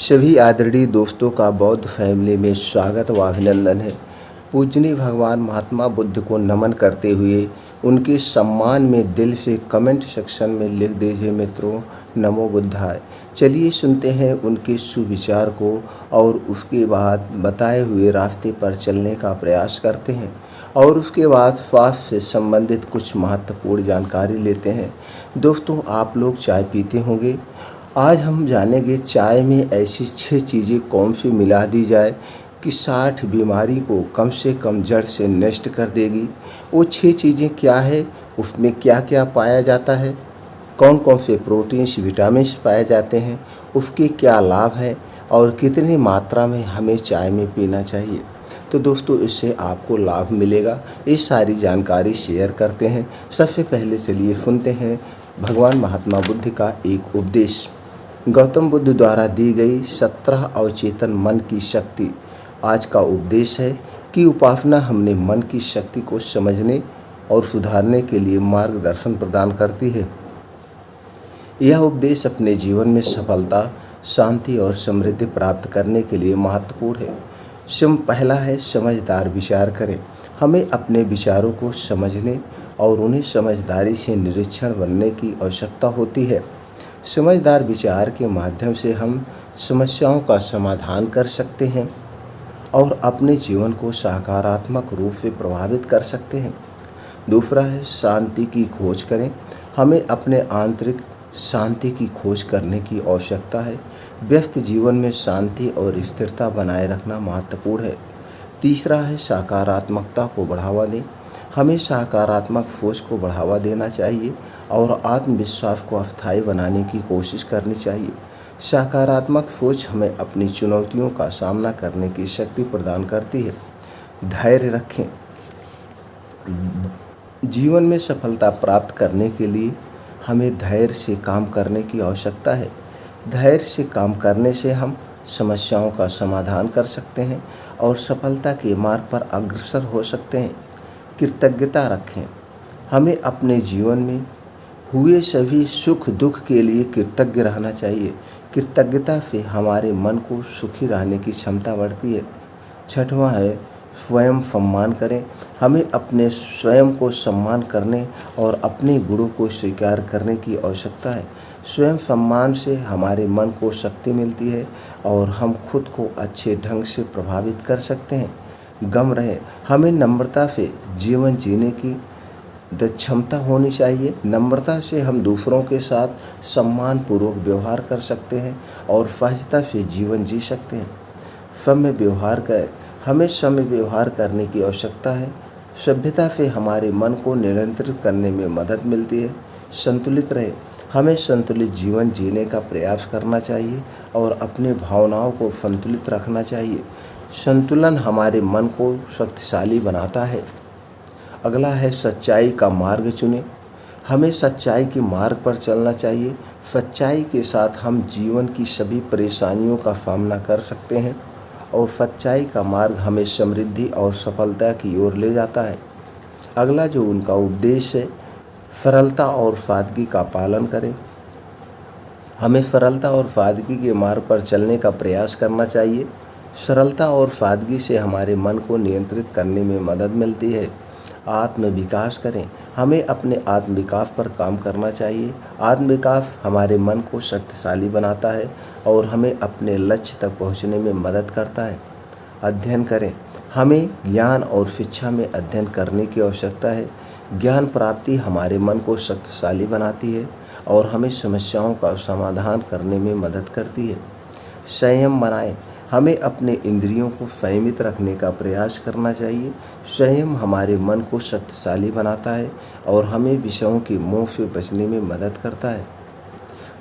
सभी आदरणीय दोस्तों का बौद्ध फैमिली में स्वागत व अभिनंदन है। पूजनीय भगवान महात्मा बुद्ध को नमन करते हुए उनके सम्मान में दिल से कमेंट सेक्शन में लिख दीजिए मित्रों, नमो बुद्धाय। चलिए सुनते हैं उनके सुविचार को और उसके बाद बताए हुए रास्ते पर चलने का प्रयास करते हैं और उसके बाद स्वास्थ्य से संबंधित कुछ महत्वपूर्ण जानकारी लेते हैं। दोस्तों, आप लोग चाय पीते होंगे। आज हम जानेंगे चाय में ऐसी 6 चीज़ें कौन सी मिला दी जाए कि 60 बीमारी को कम से कम जड़ से नष्ट कर देगी। वो 6 चीज़ें क्या है, उसमें क्या क्या पाया जाता है, कौन कौन से प्रोटीन्स विटामिन्स पाए जाते हैं, उसके क्या लाभ है और कितनी मात्रा में हमें चाय में पीना चाहिए। तो दोस्तों, इससे आपको लाभ मिलेगा। ये सारी जानकारी शेयर करते हैं। सबसे पहले चलिए सुनते हैं भगवान महात्मा बुद्ध का एक उपदेश। गौतम बुद्ध द्वारा दी गई 17 अवचेतन मन की शक्ति आज का उपदेश है कि उपासना हमने मन की शक्ति को समझने और सुधारने के लिए मार्गदर्शन प्रदान करती है। यह उपदेश अपने जीवन में सफलता, शांति और समृद्धि प्राप्त करने के लिए महत्वपूर्ण है। पहला है समझदार विचार करें। हमें अपने विचारों को समझने और उन्हें समझदारी से निरीक्षण बनने की आवश्यकता होती है। समझदार विचार के माध्यम से हम समस्याओं का समाधान कर सकते हैं और अपने जीवन को सकारात्मक रूप से प्रभावित कर सकते हैं। दूसरा है शांति की खोज करें। हमें अपने आंतरिक शांति की खोज करने की आवश्यकता है। व्यस्त जीवन में शांति और स्थिरता बनाए रखना महत्वपूर्ण है। तीसरा है सकारात्मकता को बढ़ावा दें। हमें सकारात्मक सोच को बढ़ावा देना चाहिए और आत्मविश्वास को अस्थायी बनाने की कोशिश करनी चाहिए। सकारात्मक सोच हमें अपनी चुनौतियों का सामना करने की शक्ति प्रदान करती है। धैर्य रखें। जीवन में सफलता प्राप्त करने के लिए हमें धैर्य से काम करने की आवश्यकता है। धैर्य से काम करने से हम समस्याओं का समाधान कर सकते हैं और सफलता के मार्ग पर अग्रसर हो सकते हैं। कृतज्ञता रखें। हमें अपने जीवन में हुए सभी सुख दुख के लिए कृतज्ञ रहना चाहिए। कृतज्ञता से हमारे मन को सुखी रहने की क्षमता बढ़ती है। छठवां है स्वयं सम्मान करें। हमें अपने स्वयं को सम्मान करने और अपने गुणों को स्वीकार करने की आवश्यकता है। स्वयं सम्मान से हमारे मन को शक्ति मिलती है और हम खुद को अच्छे ढंग से प्रभावित कर सकते हैं। गम रहे। हमें नम्रता से जीवन जीने की क्षमता होनी चाहिए। नम्रता से हम दूसरों के साथ सम्मानपूर्वक व्यवहार कर सकते हैं और सहजता से जीवन जी सकते हैं। सम्य व्यवहार करें। हमें सम्य व्यवहार करने की आवश्यकता है। सभ्यता से हमारे मन को नियंत्रित करने में मदद मिलती है। संतुलित रहे। हमें संतुलित जीवन जीने का प्रयास करना चाहिए और अपनी भावनाओं को संतुलित रखना चाहिए। संतुलन हमारे मन को शक्तिशाली बनाता है। अगला है सच्चाई का मार्ग चुनें। हमें सच्चाई के मार्ग पर चलना चाहिए। सच्चाई के साथ हम जीवन की सभी परेशानियों का सामना कर सकते हैं और सच्चाई का मार्ग हमें समृद्धि और सफलता की ओर ले जाता है। अगला जो उनका उपदेश है, सरलता और सादगी का पालन करें। हमें सरलता और सादगी के मार्ग पर चलने का प्रयास करना चाहिए। सरलता और सादगी से हमारे मन को नियंत्रित करने में मदद मिलती है। आत्मविकास करें। हमें अपने आत्मविकास पर काम करना चाहिए। आत्मविकास हमारे मन को शक्तिशाली बनाता है और हमें अपने लक्ष्य तक पहुंचने में मदद करता है। अध्ययन करें। हमें ज्ञान और शिक्षा में अध्ययन करने की आवश्यकता है। ज्ञान प्राप्ति हमारे मन को शक्तिशाली बनाती है और हमें समस्याओं का समाधान करने में मदद करती है। संयम बनाएं। हमें अपने इंद्रियों को संयमित रखने का प्रयास करना चाहिए। संयम हमारे मन को शक्तिशाली बनाता है और हमें विषयों के मोह से बचने में मदद करता है।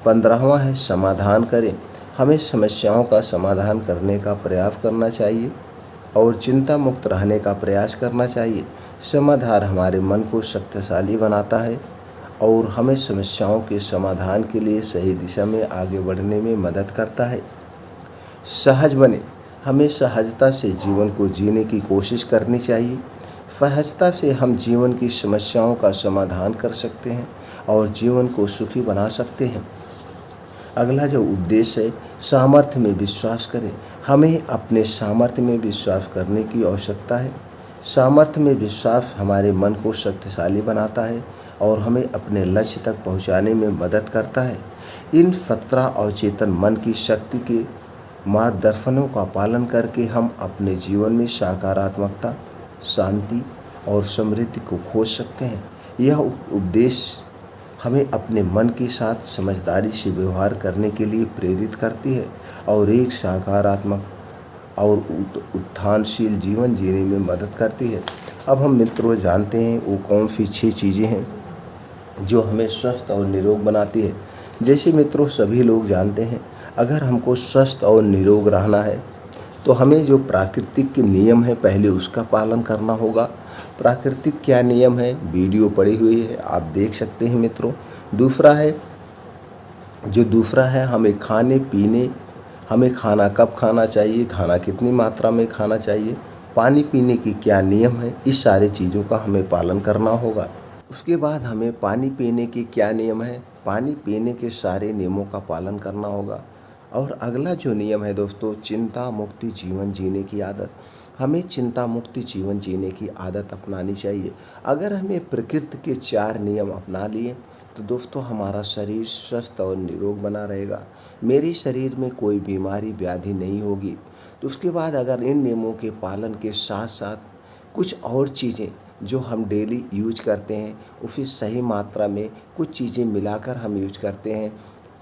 15वां है समाधान करें। हमें समस्याओं का समाधान करने का प्रयास करना चाहिए और चिंता मुक्त रहने का प्रयास करना चाहिए। समाधान हमारे मन को शक्तिशाली बनाता है और हमें समस्याओं के समाधान के लिए सही दिशा में आगे बढ़ने में मदद करता है। सहज बने। हमें सहजता से जीवन को जीने की कोशिश करनी चाहिए। सहजता से हम जीवन की समस्याओं का समाधान कर सकते हैं और जीवन को सुखी बना सकते हैं। अगला जो उद्देश्य है, सामर्थ्य में विश्वास करें। हमें अपने सामर्थ्य में विश्वास करने की आवश्यकता है। सामर्थ्य में विश्वास हमारे मन को शक्तिशाली बनाता है और हमें अपने लक्ष्य तक पहुंचाने में मदद करता है। इन 17 अवचेतन मन की शक्ति के मार्गदर्शनों का पालन करके हम अपने जीवन में सकारात्मकता, शांति और समृद्धि को खोज सकते हैं। यह उपदेश हमें अपने मन के साथ समझदारी से व्यवहार करने के लिए प्रेरित करती है और एक सकारात्मक और उत्थानशील जीवन जीने में मदद करती है। अब हम मित्रों जानते हैं वो कौन सी 6 चीज़ें हैं जो हमें स्वस्थ और निरोग बनाती है। जैसे मित्रों सभी लोग जानते हैं, अगर हमको स्वस्थ और निरोग रहना है तो हमें जो प्राकृतिक के नियम है पहले उसका पालन करना होगा। प्राकृतिक क्या नियम है, वीडियो पड़ी हुई है, आप देख सकते हैं मित्रों। दूसरा है हमें खाने पीने, हमें खाना कब खाना चाहिए, खाना कितनी मात्रा में खाना चाहिए, पानी पीने की क्या नियम है, इस सारी चीज़ों का हमें पालन करना होगा। उसके बाद हमें पानी पीने के क्या नियम है, पानी पीने के सारे नियमों का पालन करना होगा। और अगला जो नियम है दोस्तों, चिंता मुक्ति जीवन जीने की आदत। हमें चिंता मुक्ति जीवन जीने की आदत अपनानी चाहिए। अगर हमें प्रकृति के 4 नियम अपना लिए तो दोस्तों हमारा शरीर स्वस्थ और निरोग बना रहेगा। मेरे शरीर में कोई बीमारी व्याधि नहीं होगी। तो उसके बाद अगर इन नियमों के पालन के साथ साथ कुछ और चीज़ें जो हम डेली यूज करते हैं उसे सही मात्रा में कुछ चीज़ें मिलाकर हम यूज करते हैं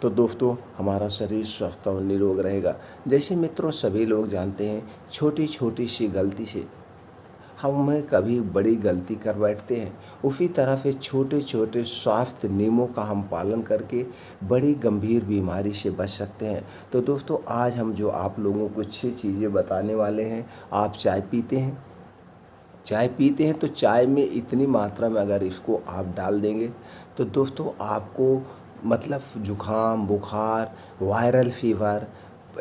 तो दोस्तों हमारा शरीर स्वस्थ और निरोग रहेगा। जैसे मित्रों सभी लोग जानते हैं, छोटी छोटी सी गलती से हम कभी बड़ी गलती कर बैठते हैं। उसी तरह से छोटे छोटे स्वास्थ्य नियमों का हम पालन करके बड़ी गंभीर बीमारी से बच सकते हैं। तो दोस्तों आज हम जो आप लोगों को 6 चीज़ें बताने वाले हैं। आप चाय पीते हैं तो चाय में इतनी मात्रा में अगर इसको आप डाल देंगे तो दोस्तों आपको मतलब जुखाम, बुखार, वायरल फीवर,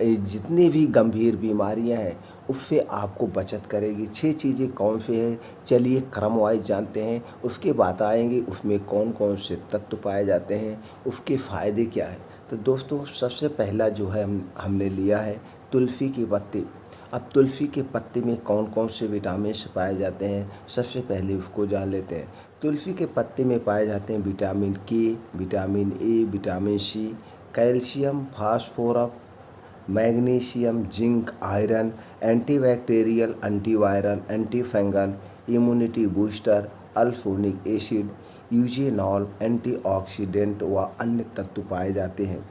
जितनी भी गंभीर बीमारियां हैं उससे आपको बचत करेगी। 6 चीज़ें कौन से हैं, चलिए क्रम वाइज जानते हैं। उसके बाद आएंगे उसमें कौन कौन से तत्व पाए जाते हैं, उसके फ़ायदे क्या है। तो दोस्तों सबसे पहला जो है हमने लिया है तुलसी की पत्ती। अब तुलसी के पत्ते में कौन कौन से विटामिन पाए जाते हैं, सबसे पहले उसको जान लेते हैं। तुलसी के पत्ते में पाए जाते हैं vitamin K, vitamin A, vitamin C, calcium, phosphorus, magnesium, zinc, iron, antibacterial, antiviral, antifungal, immunity booster, अल्फोनिक एसिड, यूजेनॉल, एंटीऑक्सीडेंट व अन्य तत्व पाए जाते हैं।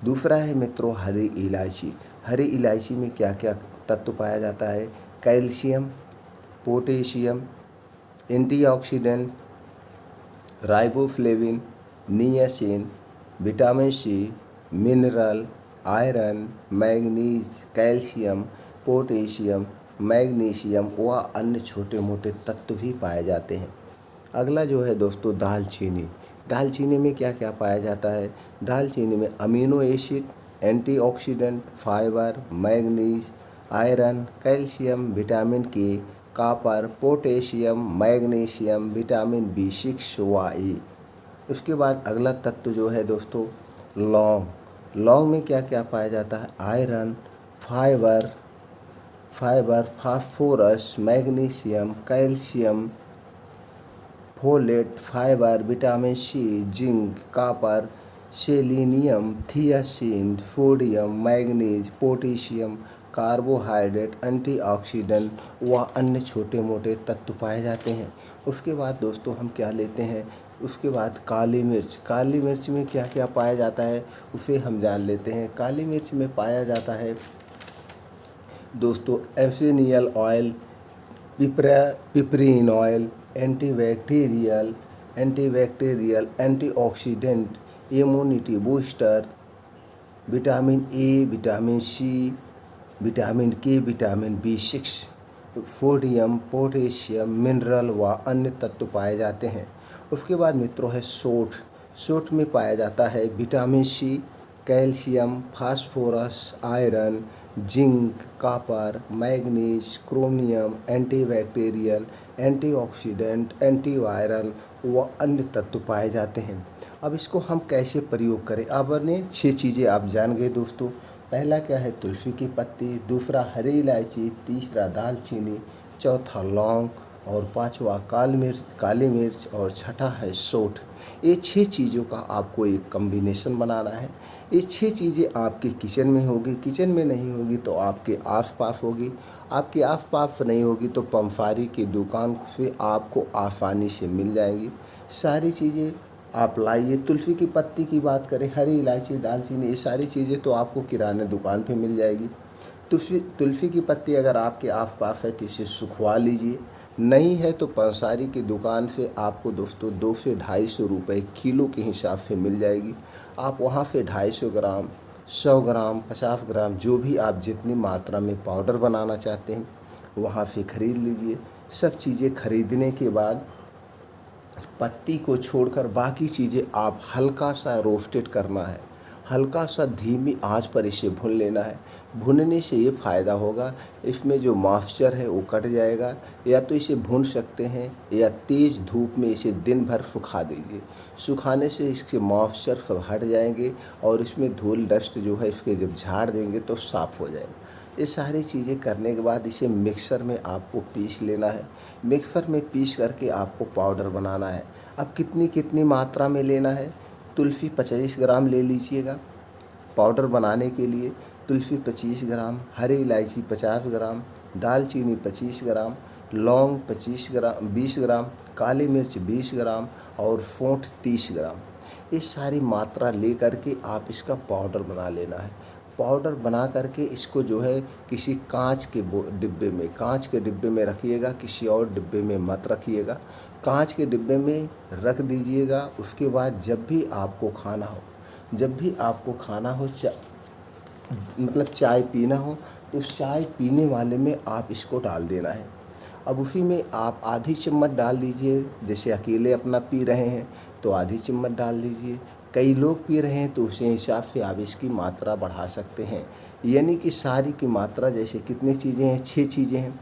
दूसरा है मित्रों हरी इलायची। हरी इलायची में क्या क्या तत्व पाया जाता है, calcium, potassium, antioxidant, riboflavin, niacin, vitamin C, mineral, iron, manganese, calcium, potassium, magnesium व अन्य छोटे मोटे तत्व भी पाए जाते हैं। अगला जो है दोस्तों दालचीनी। दालचीनी में क्या क्या पाया जाता है, दालचीनी में amino acid, antioxidant, fibre, manganese, iron, calcium, vitamin K, copper, potassium, magnesium, vitamin B6 व E। उसके बाद अगला तत्व जो है दोस्तों लौंग। लौंग में क्या क्या पाया जाता है, iron, fibre, phosphorus, magnesium, calcium, folate, fibre, vitamin C, zinc, copper, selenium, thiamine, sodium, manganese, potassium, carbohydrate, antioxidant व अन्य छोटे मोटे तत्व पाए जाते हैं। उसके बाद दोस्तों हम क्या लेते हैं, उसके बाद काली मिर्च। काली मिर्च में क्या क्या पाया जाता है उसे हम जान लेते हैं। काली मिर्च में पाया जाता है दोस्तों essential oil, piperine oil, antibacterial, antioxidant, immunity booster, vitamin A, vitamin C, vitamin K, vitamin B6, sodium, potassium, mineral व अन्य तत्व पाए जाते हैं। उसके बाद मित्रों है सोंठ। सोंठ में पाया जाता है vitamin C, calcium, phosphorus, iron, zinc, copper, manganese, chromium, antibacterial, antioxidant, antiviral व अन्य तत्व पाए जाते हैं। अब इसको हम कैसे प्रयोग करें, अब ने 6 चीज़ें आप जान गए दोस्तों। पहला क्या है, तुलसी की पत्ती, दूसरा हरी इलायची, तीसरा दालचीनी, चौथा लौंग और पांचवा काली मिर्च और छठा है सौंठ। ये 6 चीज़ों का आपको एक कम्बिनेशन बनाना है। ये 6 चीज़ें आपके किचन में होगी, किचन में नहीं होगी तो आपके आस-पास होगी, आपके आस-पास नहीं होगी तो पंसारी की दुकान से आपको आसानी से मिल जाएंगी। सारी चीज़ें आप लाइए। तुलसी की पत्ती की बात करें, हरी इलायची, दालचीनी, ये सारी चीज़ें तो आपको किराने दुकान पे मिल जाएगी। तुलसी की पत्ती अगर आपके आस-पास है तो इसे सुखवा लीजिए, नहीं है तो पंसारी की दुकान से आपको दोस्तों 200 से 250 रुपये किलो के हिसाब से मिल जाएगी। आप वहाँ से 250 ग्राम, 100 ग्राम, 50 ग्राम, जो भी आप जितनी मात्रा में पाउडर बनाना चाहते हैं वहाँ से ख़रीद लीजिए। सब चीज़ें खरीदने के बाद पत्ती को छोड़कर बाकी चीज़ें आप हल्का सा रोस्टेड करना है, हल्का सा धीमी आंच पर इसे भून लेना है। भूनने से ये फ़ायदा होगा, इसमें जो मॉइस्चर है वो कट जाएगा। या तो इसे भून सकते हैं या तेज़ धूप में इसे दिन भर सुखा दीजिए। सुखाने से इसके मॉइस्चर सब हट जाएंगे और इसमें धूल डस्ट जो है इसके जब झाड़ देंगे तो साफ़ हो जाएगा। ये सारी चीज़ें करने के बाद इसे मिक्सर में आपको पीस लेना है। मिक्सर में पीस करके आपको पाउडर बनाना है। अब कितनी कितनी मात्रा में लेना है, तुलसी 25 ग्राम ले लीजिएगा पाउडर बनाने के लिए। तुलसी 25 ग्राम, हरी इलायची 50 ग्राम, दालचीनी 25 ग्राम, लौंग 20 ग्राम, काली मिर्च 20 ग्राम और सौंठ 30 ग्राम। ये सारी मात्रा ले करके आप इसका पाउडर बना लेना है। पाउडर बना करके इसको जो है किसी कांच के डिब्बे में रखिएगा, किसी और डिब्बे में मत रखिएगा। कांच के डिब्बे में रख दीजिएगा। उसके बाद जब भी आपको खाना हो मतलब चाय पीना हो तो चाय पीने वाले में आप इसको डाल देना है। अब उसी में आप आधी चम्मच डाल दीजिए। जैसे अकेले अपना पी रहे हैं तो आधी चम्मच डाल दीजिए, कई लोग पी रहे हैं तो उसी हिसाब से आप इसकी मात्रा बढ़ा सकते हैं। यानी कि सारी की मात्रा, जैसे कितनी चीज़ें हैं, 6 चीज़ें हैं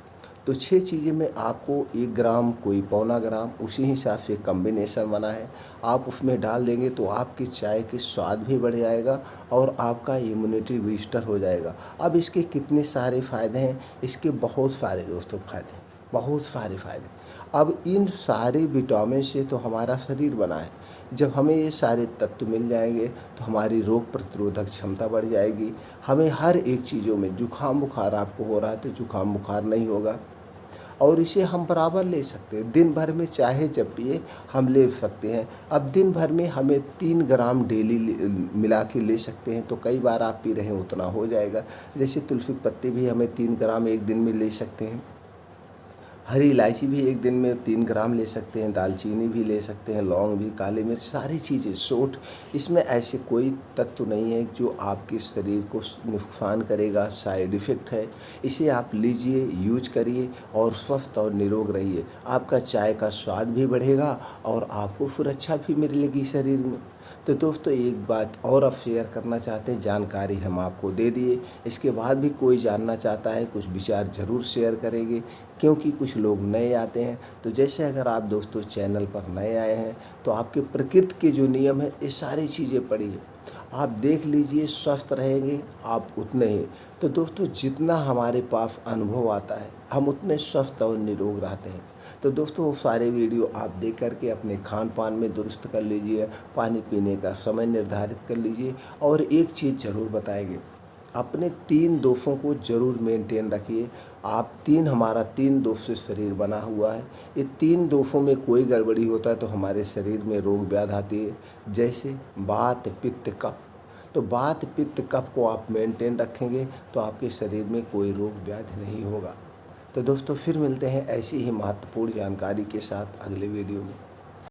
तो 6 चीज़ें में आपको 1 ग्राम, कोई पौना ग्राम, उसी हिसाब से कम्बिनेशन बना है, आप उसमें डाल देंगे तो आपकी चाय की स्वाद भी बढ़ जाएगा और आपका इम्यूनिटी बूस्टर हो जाएगा। अब इसके कितने सारे फ़ायदे हैं, इसके बहुत सारे दोस्तों फ़ायदे, बहुत सारे फ़ायदे। अब इन सारे विटामिन से तो हमारा शरीर बना है। जब हमें ये सारे तत्व मिल जाएंगे तो हमारी रोग प्रतिरोधक क्षमता बढ़ जाएगी। हमें हर एक चीज़ों में, जुकाम बुखार आपको हो रहा है तो जुकाम बुखार नहीं होगा। और इसे हम बराबर ले सकते हैं, दिन भर में चाहे जब पिए हम ले सकते हैं। अब दिन भर में हमें 3 ग्राम डेली मिला के ले सकते हैं तो कई बार आप पी रहे हैं उतना हो जाएगा। जैसे तुलसी की पत्ती भी हमें 3 ग्राम एक दिन में ले सकते हैं, हरी इलायची भी एक दिन में 3 ग्राम ले सकते हैं, दालचीनी भी ले सकते हैं, लौंग भी, काली मिर्च, सारी चीज़ें, सौंठ। इसमें ऐसे कोई तत्व नहीं है जो आपके शरीर को नुकसान करेगा, साइड इफ़ेक्ट है। इसे आप लीजिए, यूज करिए और स्वस्थ और निरोग रहिए। आपका चाय का स्वाद भी बढ़ेगा और आपको सुरक्षा भी मिलेगी शरीर में। तो दोस्तों एक बात और आप शेयर करना चाहते हैं, जानकारी हम आपको दे दिए, इसके बाद भी कोई जानना चाहता है, कुछ विचार ज़रूर शेयर करेंगे क्योंकि कुछ लोग नए आते हैं। तो जैसे अगर आप दोस्तों चैनल पर नए आए हैं तो आपके प्रकृति के जो नियम है ये सारी चीज़ें पढ़िए, आप देख लीजिए, स्वस्थ रहेंगे आप उतने ही। तो दोस्तों जितना हमारे पास अनुभव आता है हम उतने स्वस्थ और निरोग रहते हैं। तो दोस्तों वो सारे वीडियो आप देख करके अपने खान पान में दुरुस्त कर लीजिए, पानी पीने का समय निर्धारित कर लीजिए। और एक चीज़ ज़रूर बताएंगे, अपने 3 दोषों को ज़रूर मेंटेन रखिए। हमारा 3 दोष से शरीर बना हुआ है। ये 3 दोषों में कोई गड़बड़ी होता है तो हमारे शरीर में रोग व्याधि आती है, जैसे वात, पित्त, कफ। तो वात, पित्त, कफ को आप मेंटेन रखेंगे तो आपके शरीर में कोई रोग व्याधि नहीं होगा। तो दोस्तों फिर मिलते हैं ऐसी ही महत्वपूर्ण जानकारी के साथ अगले वीडियो में।